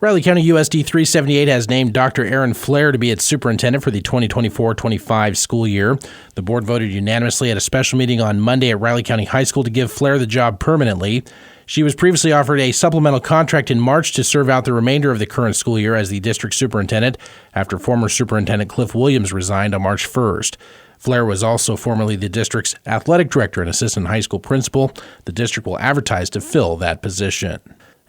Riley County USD 378 has named Dr. Aaron Flair to be its superintendent for the 2024-25 school year. The board voted unanimously at a special meeting on Monday at Riley County High School to give Flair the job permanently. She was previously offered a supplemental contract in March to serve out the remainder of the current school year as the district superintendent after former superintendent Cliff Williams resigned on March 1st. Flair was also formerly the district's athletic director and assistant high school principal. The district will advertise to fill that position.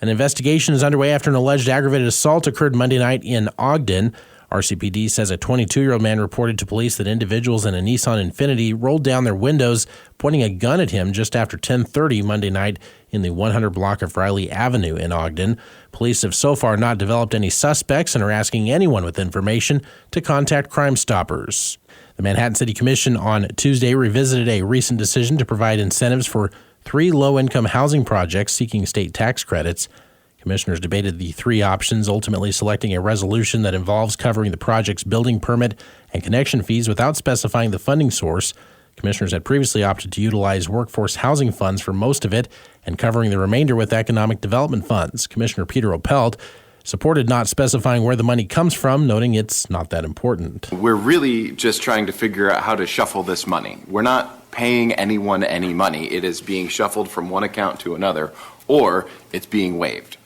An investigation is underway after an alleged aggravated assault occurred Monday night in Ogden. RCPD says a 22-year-old man reported to police that individuals in a Nissan Infiniti rolled down their windows, pointing a gun at him just after 10:30 Monday night in the 100 block of Riley Avenue in Ogden. Police have so far not developed any suspects and are asking anyone with information to contact Crime Stoppers. The Manhattan City Commission on Tuesday revisited a recent decision to provide incentives for 3 low-income housing projects seeking state tax credits. Commissioners debated the 3 options, ultimately selecting a resolution that involves covering the project's building permit and connection fees without specifying the funding source. Commissioners had previously opted to utilize workforce housing funds for most of it and covering the remainder with economic development funds. Commissioner Peter Opelt supported not specifying where the money comes from, noting it's not that important. We're really just trying to figure out how to shuffle this money. We're not paying anyone any money. It is being shuffled from one account to another, or it's being waived.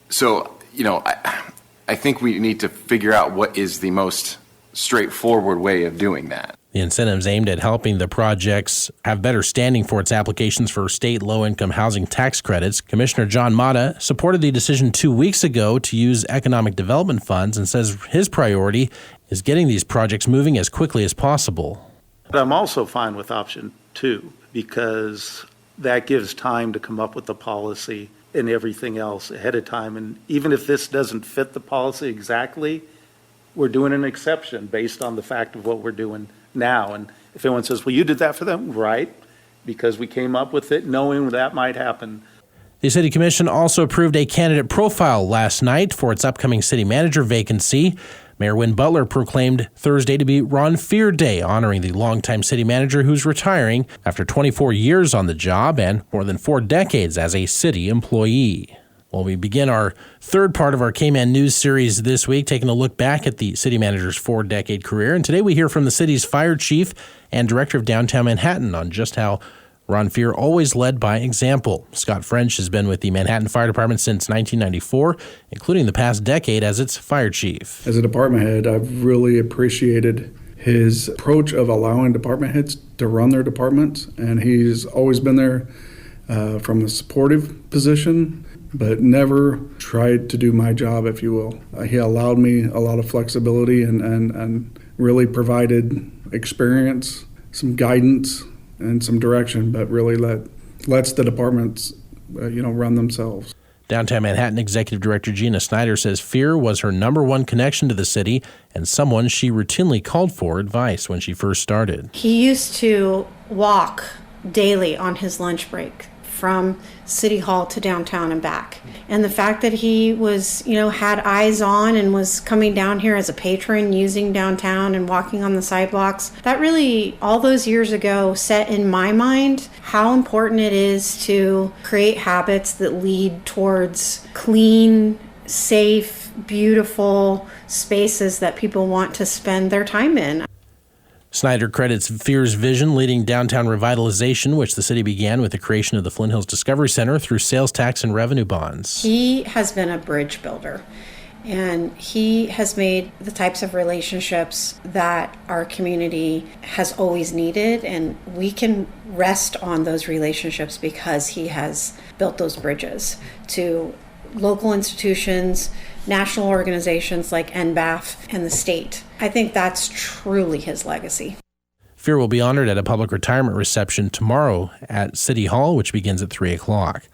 So, I think we need to figure out what is the most straightforward way of doing that. The incentives aimed at helping the projects have better standing for its applications for state low-income housing tax credits. Commissioner John Mata supported the decision 2 weeks ago to use economic development funds and says his priority is getting these projects moving as quickly as possible. But I'm also fine with option 2 because that gives time to come up with the policy and everything else ahead of time. And even if this doesn't fit the policy exactly, we're doing an exception based on the fact of what we're doing now. And if anyone says, well, you did that for them, right? Because we came up with it knowing that might happen. The City Commission also approved a candidate profile last night for its upcoming city manager vacancy. Mayor Wynn Butler proclaimed Thursday to be Ron Fear Day, honoring the longtime city manager who's retiring after 24 years on the job and more than 4 decades as a city employee. Well, we begin our third part of our K-Man News series this week, taking a look back at the city manager's 4-decade career. And today we hear from the city's fire chief and director of downtown Manhattan on just how Ron Fear always led by example. Scott French has been with the Manhattan Fire Department since 1994, including the past decade as its fire chief. As a department head, I've really appreciated his approach of allowing department heads to run their departments, and he's always been there from a supportive position, but never tried to do my job, if you will. He allowed me a lot of flexibility and really provided experience, some guidance, and some direction, but really lets the departments run themselves. Downtown Manhattan Executive Director Gina Snyder says Fear was her number one connection to the city and someone she routinely called for advice when she first started. He used to walk daily on his lunch break from City Hall to downtown and back. And the fact that he was, had eyes on and was coming down here as a patron, using downtown and walking on the sidewalks, that really, all those years ago, set in my mind how important it is to create habits that lead towards clean, safe, beautiful spaces that people want to spend their time in. Snyder credits Fear's vision leading downtown revitalization, which the city began with the creation of the Flint Hills Discovery Center through sales tax and revenue bonds. He has been a bridge builder, and he has made the types of relationships that our community has always needed, and we can rest on those relationships because he has built those bridges to local institutions, national organizations like NBAF, and the state. I think that's truly his legacy. Fear will be honored at a public retirement reception tomorrow at City Hall, which begins at 3 o'clock.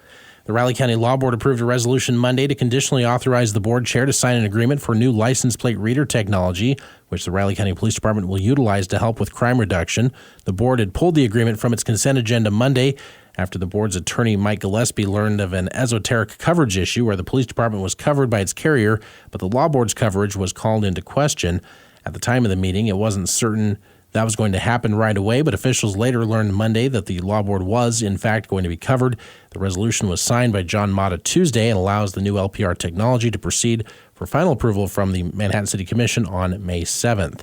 The Riley County Law Board approved a resolution Monday to conditionally authorize the board chair to sign an agreement for new license plate reader technology, which the Riley County Police Department will utilize to help with crime reduction. The board had pulled the agreement from its consent agenda Monday after the board's attorney, Mike Gillespie, learned of an esoteric coverage issue where the police department was covered by its carrier, but the law board's coverage was called into question. At the time of the meeting, it wasn't certain That was going to happen right away, but officials later learned Monday that the law board was, in fact, going to be covered. The resolution was signed by John Mata Tuesday and allows the new LPR technology to proceed for final approval from the Manhattan City Commission on May 7th.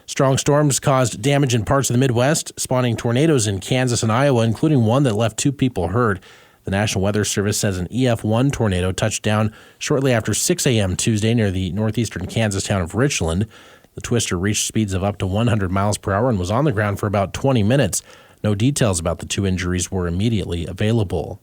Strong storms caused damage in parts of the Midwest, spawning tornadoes in Kansas and Iowa, including one that left 2 people hurt. The National Weather Service says an EF1 tornado touched down shortly after 6 a.m. Tuesday near the northeastern Kansas town of Richland. The twister reached speeds of up to 100 miles per hour and was on the ground for about 20 minutes. No details about the 2 injuries were immediately available.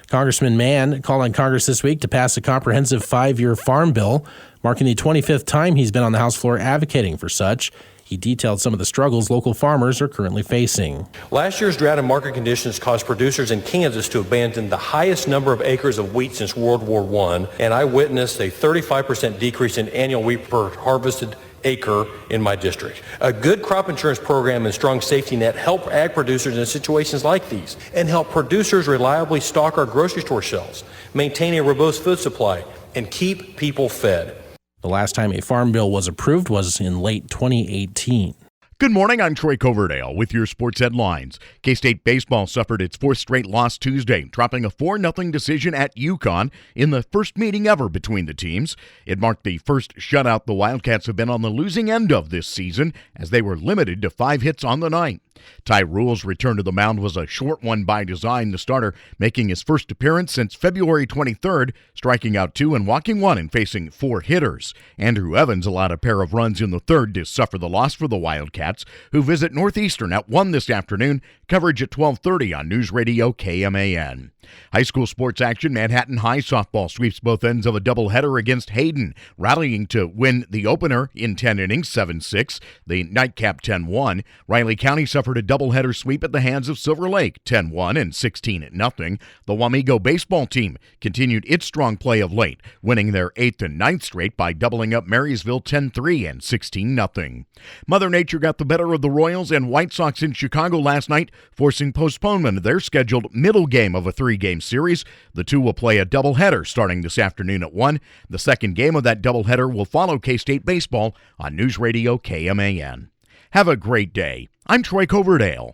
Congressman Mann called on Congress this week to pass a comprehensive 5-year farm bill, marking the 25th time he's been on the House floor advocating for such. He detailed some of the struggles local farmers are currently facing. Last year's drought and market conditions caused producers in Kansas to abandon the highest number of acres of wheat since World War I, and I witnessed a 35% decrease in annual wheat per harvested acre in my district. A good crop insurance program and strong safety net help ag producers in situations like these and help producers reliably stock our grocery store shelves, maintain a robust food supply, and keep people fed. The last time a farm bill was approved was in late 2018. Good morning, I'm Troy Coverdale with your sports headlines. K-State baseball suffered its 4th straight loss Tuesday, dropping a 4-0 decision at UConn in the first meeting ever between the teams. It marked the first shutout the Wildcats have been on the losing end of this season, as they were limited to 5 hits on the night. Ty Rule's return to the mound was a short one by design, the starter making his first appearance since February 23rd, striking out 2 and walking 1 and facing 4 hitters. Andrew Evans allowed a pair of runs in the 3rd to suffer the loss for the Wildcats, who visit Northeastern at 1 this afternoon, coverage at 12:30 on News Radio KMAN. High school sports action, Manhattan High softball sweeps both ends of a doubleheader against Hayden, rallying to win the opener in 10 innings, 7-6, the nightcap 10-1. Riley County suffered a doubleheader sweep at the hands of Silver Lake, 10-1 and 16-0. The Wamego baseball team continued its strong play of late, winning their 8th and 9th straight by doubling up Marysville 10-3 and 16-0. Mother Nature got the better of the Royals and White Sox in Chicago last night, forcing postponement of their scheduled middle game of a 3-game series. The two will play a doubleheader starting this afternoon at 1. The second game of that doubleheader will follow K-State baseball on News Radio KMAN. Have a great day. I'm Troy Coverdale.